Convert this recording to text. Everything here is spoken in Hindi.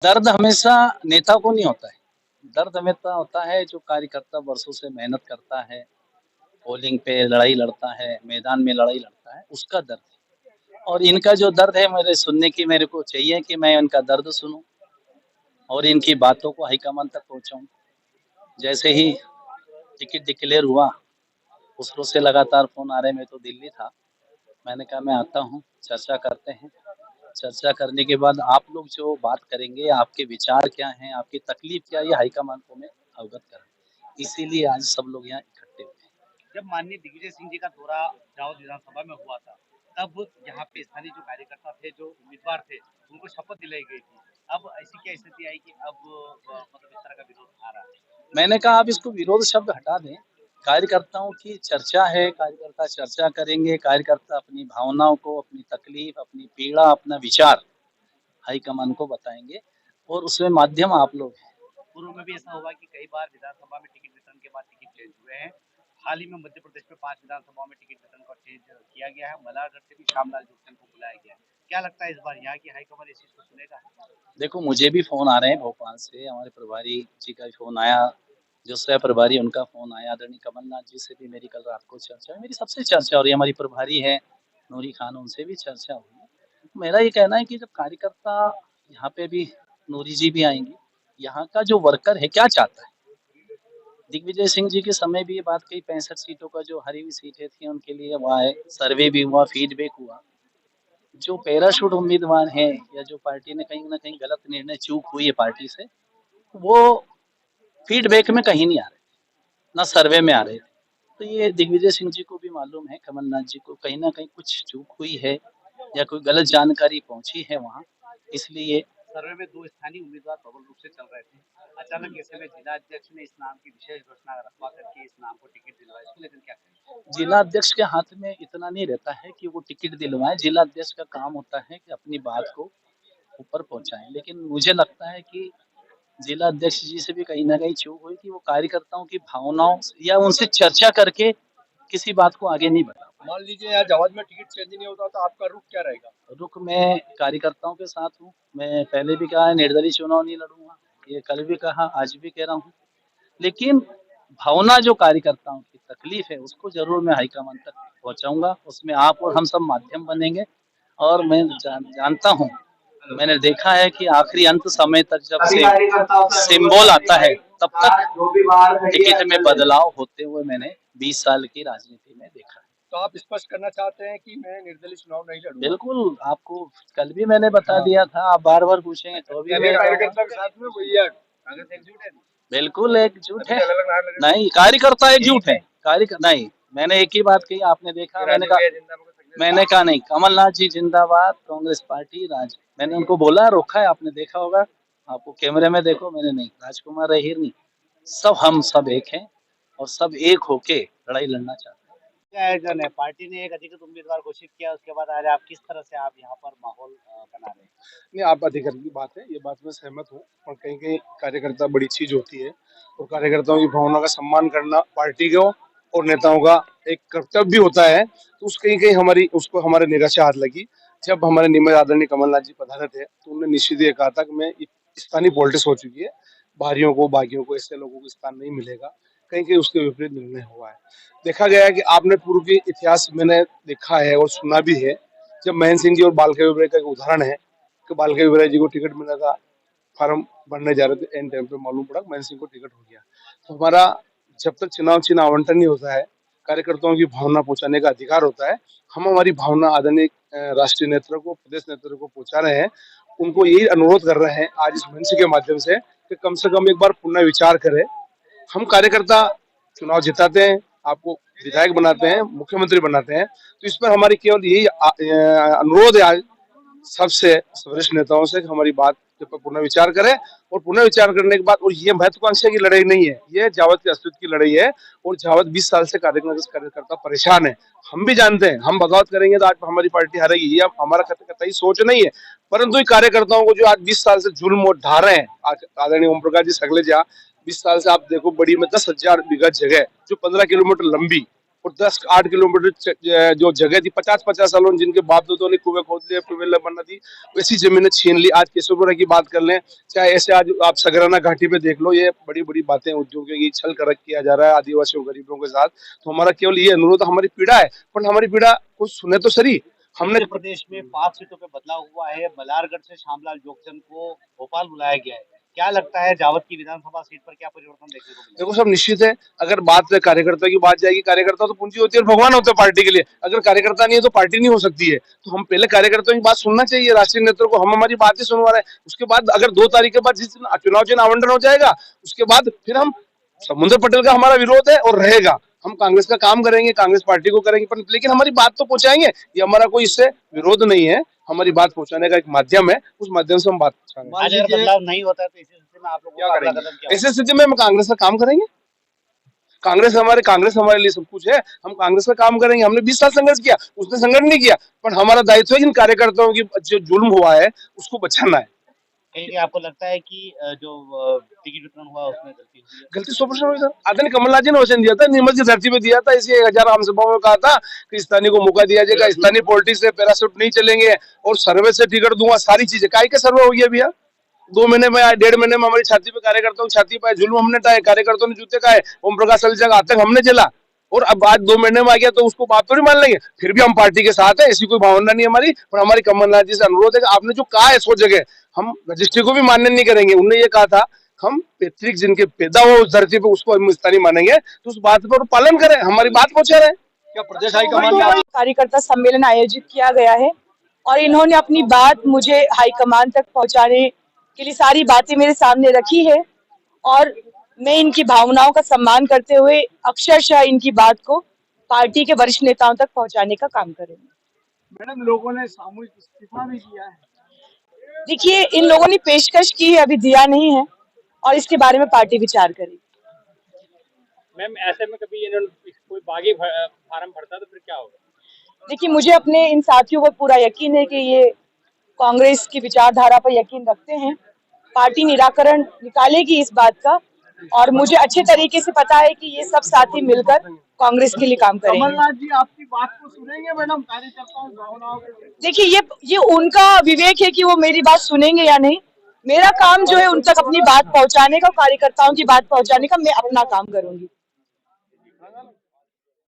दर्द हमेशा नेता को नहीं होता है। दर्द हमेशा होता है जो कार्यकर्ता वर्षों से मेहनत करता है, पोलिंग पे लड़ाई लड़ता है, मैदान में लड़ाई लड़ता है, उसका दर्द है। और इनका जो दर्द है मेरे सुनने की मेरे को चाहिए कि मैं उनका दर्द सुनूं और इनकी बातों को हाईकमान तक पहुंचाऊं। जैसे ही टिकट डिक्लेयर हुआ, उस रोज से लगातार फोन आ रहे। मैं तो दिल्ली था, मैंने कहा मैं आता हूँ, चर्चा करते हैं। चर्चा करने के बाद आप लोग जो बात करेंगे, आपके विचार क्या हैं, आपकी तकलीफ क्या है, ये हाईकमान को मैं अवगत करूँ। इसीलिए आज सब लोग यहाँ इकट्ठे हुए हैं। जब माननीय दिग्विजय सिंह जी का दौरा जावद विधानसभा में हुआ था, तब यहाँ पे स्थानीय जो कार्यकर्ता थे, जो उम्मीदवार थे, उनको शपथ दिलाई गई थी। अब ऐसी क्या स्थिति आई कि अब मतलब इस तरह का विरोध आ रहा है? मैंने कहा आप इसको विरोध शब्द हटा दें। कार्यकर्ताओं की चर्चा है, कार्यकर्ता चर्चा करेंगे, कार्यकर्ता अपनी भावनाओं को, अपनी तकलीफ, अपनी पीड़ा, अपना विचार हाईकमान को बताएंगे और उसमें माध्यम आप लोग हैं। पूर्व में भी ऐसा हुआ कि कई बार विधानसभा में टिकट वितरण के बाद टिकट चेंज हुए हैं। हाल ही में मध्य प्रदेश में 5 विधानसभाओं में टिकट वितरण को चेंज किया गया है। मलारगढ़ से भी श्यामलाल जुगटन को बुलाया गया है। क्या लगता है इस बार यहाँ की हाईकमान इस चीज को सुनेगा? देखो, मुझे भी फोन आ रहे हैं भोपाल से, हमारे प्रभारी जी का फोन आया, जो सह प्रभारी उनका फोन आया, आदरणीय कमलनाथ जी से भी मेरी कल रात को चर्चा हुई। मेरी सबसे चर्चा हो रही है, हमारी प्रभारी है नूरी खान, उनसे भी चर्चा हुई है। मेरा ये कहना है कि जब कार्यकर्ता यहाँ पे भी, नूरी जी भी आएंगी, यहाँ का जो वर्कर है क्या चाहता है। दिग्विजय सिंह जी के समय भी ये बात कही, 65 सीटों का जो हरी हुई सीटें थी उनके लिए हुआ है, सर्वे भी हुआ, फीडबैक हुआ। जो पैराशूट उम्मीदवार हैं या जो पार्टी ने कहीं ना कहीं गलत निर्णय, चूक हुई है पार्टी से, वो फीडबैक में कहीं नहीं आ रहे, ना सर्वे में आ रहे थे। तो ये दिग्विजय सिंह जी को भी मालूम है, कमलनाथ जी को कहीं ना कहीं कुछ चूक हुई है या कोई गलत जानकारी पहुंची है वहाँ, इसलिए। सर्वे में 2 स्थानीय उम्मीदवार प्रबल रूप से चल रहे थे। अचानक ऐसे में जिला अध्यक्ष ने इस नाम की विशेष घोषणा रखवा करके इस नाम को टिकट दिलवाया, इसको लेकर क्या कहेंगे? जिला अध्यक्ष के हाथ में इतना नहीं रहता है कि वो टिकट दिलवाए। जिला अध्यक्ष का काम होता है कि अपनी बात को ऊपर पहुंचाएं, लेकिन मुझे लगता है कि जिला अध्यक्ष जी से भी कहीं ना कहीं चूक हुई कि वो कार्यकर्ताओं की भावनाओं या उनसे चर्चा करके किसी बात को आगे नहीं बढ़ा। मान लीजिए यार जावद में टिकट चेंज नहीं होता तो आपका रुख क्या रहेगा? रुख, मैं कार्यकर्ताओं के साथ हूँ। मैं पहले भी कहा है निर्दलीय चुनाव नहीं लड़ूंगा, ये कल भी कहा, आज भी कह रहा हूँ। लेकिन भावना जो कार्यकर्ताओं की तकलीफ है उसको जरूर मैं हाईकमान तक पहुंचाऊंगा। उसमें आप और हम सब माध्यम बनेंगे। और मैं जानता हूँ, मैंने देखा है कि आखिरी अंत समय तक जब से सिंबल आता है तब तक टिकट में बदलाव होते हुए मैंने 20 साल की राजनीति में देखा है। तो आप स्पष्ट करना चाहते हैं कि मैं निर्दलीय चुनाव नहीं लड़ूंगा? बिल्कुल, आपको कल भी मैंने बता दिया था, आप बार बार पूछेंगे तो भी मैं कार्यकर्ता के साथ में वही है, कांग्रेस एकजुट है? बिल्कुल एकजुट है। नहीं, कार्यकर्ता एकजुट है। नहीं, मैंने एक ही बात कही, आपने देखा। मैंने कहा नहीं, कमलनाथ जी जिंदाबाद, कांग्रेस पार्टी राज। मैंने उनको बोला, रोका है, आपने देखा होगा, आपको कैमरे में देखो। मैंने नहीं, राजकुमार अहिर नहीं, हम सब एक हैं और सब एक होके लड़ाई लड़ना चाहते हैं। क्या आयोजन है? पार्टी ने एक अधिकृत उम्मीदवार घोषित किया, उसके बाद आज आप किस तरह से आप यहाँ पर माहौल बना रहे हैं? नहीं, आप अधिकृत की बात है, ये बात में सहमत हूँ। और कहीं कहीं कार्यकर्ता बड़ी चीज होती है और कार्यकर्ताओं की भावना का सम्मान करना पार्टी को और नेताओं का एक कर्तव्य भी होता है। तो उस कहीं कहीं हमारी उसको हमारे निगाह से हाथ लगी। जब हमारे नियमित आदरणीय कमलनाथ जी पधारे थे तो उन्होंने निश्चित ये कहा था कि मैं स्थानीय पॉलिटिक्स हो चुकी है, बाहरियों को, बागियों को, ऐसे लोगों को स्थान नहीं मिलेगा। कहीं कहीं उसके विपरीत निर्णय हुआ है। देखा गया है कि आपने पूर्व के इतिहास मैंने देखा है और सुना भी है। जब महेंद्र सिंह जी और बालका विबरे का एक उदाहरण है कि बालका विबरे जी को टिकट मिला था, फार्म भरने जा रहे थे, एंड टाइम पे मालूम पड़ा महेंद्र सिंह को टिकट हो गया। तो हमारा जब तक चुनाव चिन्ह आवंटन नहीं होता है, कार्यकर्ताओं की भावना पहुंचाने का अधिकार होता है। हम हमारी भावना आदरणीय राष्ट्रीय नेतृत्व को, प्रदेश नेतृत्व को पहुंचा रहे हैं। उनको यही अनुरोध कर रहे हैं आज इस मंच के माध्यम से कि कम से कम एक बार पुनः विचार करें। हम कार्यकर्ता चुनाव जिताते हैं, आपको विधायक बनाते हैं, मुख्यमंत्री बनाते हैं, तो इस पर हमारी केवल यही अनुरोध है आज सबसे वरिष्ठ नेताओं से कि हमारी बात पर पुनः विचार करें। और पुनः विचार करने के बाद, और ये महत्वाकांक्षा की लड़ाई नहीं है, ये जावद के अस्तित्व की लड़ाई है। और जावद 20 साल से कार्यकर्ता परेशान है, हम भी जानते हैं। हम बगावत करेंगे तो आज हमारी पार्टी हारेगी, ये हमारा कतई सोच नहीं है। परंतु कार्यकर्ताओं को जो आज 20 साल से जुल्म और ढा रहे हैं, आदरणीय ओम प्रकाश जी सगलेजा, 20 साल से आप देखो, बड़ी में 10,000 बीघा जगह जो 15 किलोमीटर लंबी, और 10-8 किलोमीटर जो जगह थी 50-50 सालों में जिनके बाप दादों ने कुएं खोद लिए, ट्यूबवेल बना दी, वैसी जमीनें छीन ली। आज केशवपुरा की बात कर लें, चाहे ऐसे आज आप सगराना घाटी पे देख लो, ये बड़ी बड़ी बातें, उद्योगों की छल करक किया जा रहा है आदिवासियों गरीबों के साथ। तो हमारा केवल ये अनुरोध, हमारी पीड़ा है, पर हमारी पीड़ा कोई सुने तो सही। हमने मध्य प्रदेश में 5 सीटों पे बदलाव हुआ है। मल्हारगढ़ से श्यामलाल जोगचंद को भोपाल बुलाया गया है। क्या लगता है जावद की विधानसभा सीट पर क्या परिवर्तन देखने को मिलेगा? देखो सब निश्चित है। अगर बात कार्यकर्ता की बात जाएगी, कार्यकर्ता तो पूंजी होती है और भगवान होते हैं पार्टी के लिए। अगर कार्यकर्ता नहीं है तो पार्टी नहीं हो सकती है। तो हम पहले कार्यकर्ताओं की बात सुनना चाहिए, राष्ट्रीय नेतृत्व को। हम हमारी बातें सुनवा रहे हैं। उसके बाद अगर 2 तारीख के बाद जिस दिन चुनाव चिन्ह आवंटन हो जाएगा, उसके बाद फिर हम समुद्र पटेल का हमारा विरोध है और रहेगा। हम कांग्रेस का काम करेंगे, कांग्रेस पार्टी को करेंगे, पर लेकिन हमारी बात तो पहुंचाएंगे। ये हमारा कोई इससे विरोध नहीं है, हमारी बात पहुंचाने का एक माध्यम है, उस माध्यम से हम बात पहुंचाएंगे। आज अगर बदलाव नहीं होता है तो इसी स्थिति में आप लोगों क्या का अगला करेंगे? कदम क्या होगा? ऐसी स्थिति में हम कांग्रेस का काम करेंगे। कांग्रेस हमारे लिए सब कुछ है। हम कांग्रेस का काम करेंगे। हमने 20 साल संघर्ष किया, उसने संघर्ष नहीं किया, पर हमारा दायित्व है इन कार्यकर्ताओं की जो जुल्म हुआ है उसको बचाना है। कहीं आपको लगता है कि जो टिकट वितरण हुआ उसमें गलती हुई है? गलती 100% हुई सर। आदरणीय कमलनाथ जी ने वचन दिया था, नीमच की धरती पे दिया था, इसी 1000 आम सभाओं में कहा था कि स्थानीय को मौका दिया जाएगा, स्थानीय पॉलिटिक्स से पैराशूट नहीं चलेंगे और सर्वे से टिकट दूंगा। सारी चीजें काय के सर्वे हो गया भैया। 2 महीने में 1.5 महीने में हमारी छाती पे कार्यकर्ताओं की छाती पे जुल्म हमने टाए, कार्यकर्ताओं ने जूते खाए, ओम प्रकाश सलजा का आतंक हमने जला, और अब आज 2 महीने में आ गया तो उसको बात थोड़ी मान लेंगे। फिर भी हम पार्टी के साथ है, ऐसी कोई भावना नहीं हमारी। पर हमारी कमलनाथ जी से अनुरोध है कि आपने जो कहा है 100 जगह, हम रजिस्ट्री को भी मान्य नहीं करेंगे। उन्होंने ये कहा था हम पैतृक जिनके पैदा हुआ उस धरती पे उसको हम स्थानीय मानेंगे, तो उस बात पर पालन करें, हमारी बात पहुंचा रहे। क्या प्रदेश हाईकमान में कार्यकर्ता सम्मेलन आयोजित किया गया है और इन्होंने अपनी बात मुझे हाईकमान तक पहुंचाने के लिए सारी बातें मेरे सामने रखी है और मैं इनकी भावनाओं का सम्मान करते हुए अक्षरशः इनकी बात को पार्टी के वरिष्ठ नेताओं तक पहुंचाने का काम करेंगे। मैडम, लोगों ने सामूहिक इस्तीफा भी किया है। देखिए, इन लोगों ने पेशकश की है, अभी दिया नहीं है और इसके बारे में पार्टी विचार करेगी। मैम, ऐसे में कभी इन्होंने कोई बागी फार्म भरता तो फिर क्या होगा? देखिए, मुझे अपने इन साथियों पर पूरा यकीन है कि ये कांग्रेस की विचारधारा पर यकीन रखते हैं। पार्टी निराकरण निकालेगी इस बात का और मुझे अच्छे तरीके से पता है कि ये सब साथी मिलकर कांग्रेस के लिए काम करेंगे। कमलनाथ जी आपकी बात को सुनेंगे मैडम, कार्यकर्ताओं भावनाओं के? देखिए, ये उनका विवेक है कि वो मेरी बात सुनेंगे या नहीं। मेरा काम जो है उन तक अपनी बात पहुंचाने का, कार्यकर्ताओं की बात पहुंचाने का, मैं अपना काम करूंगी।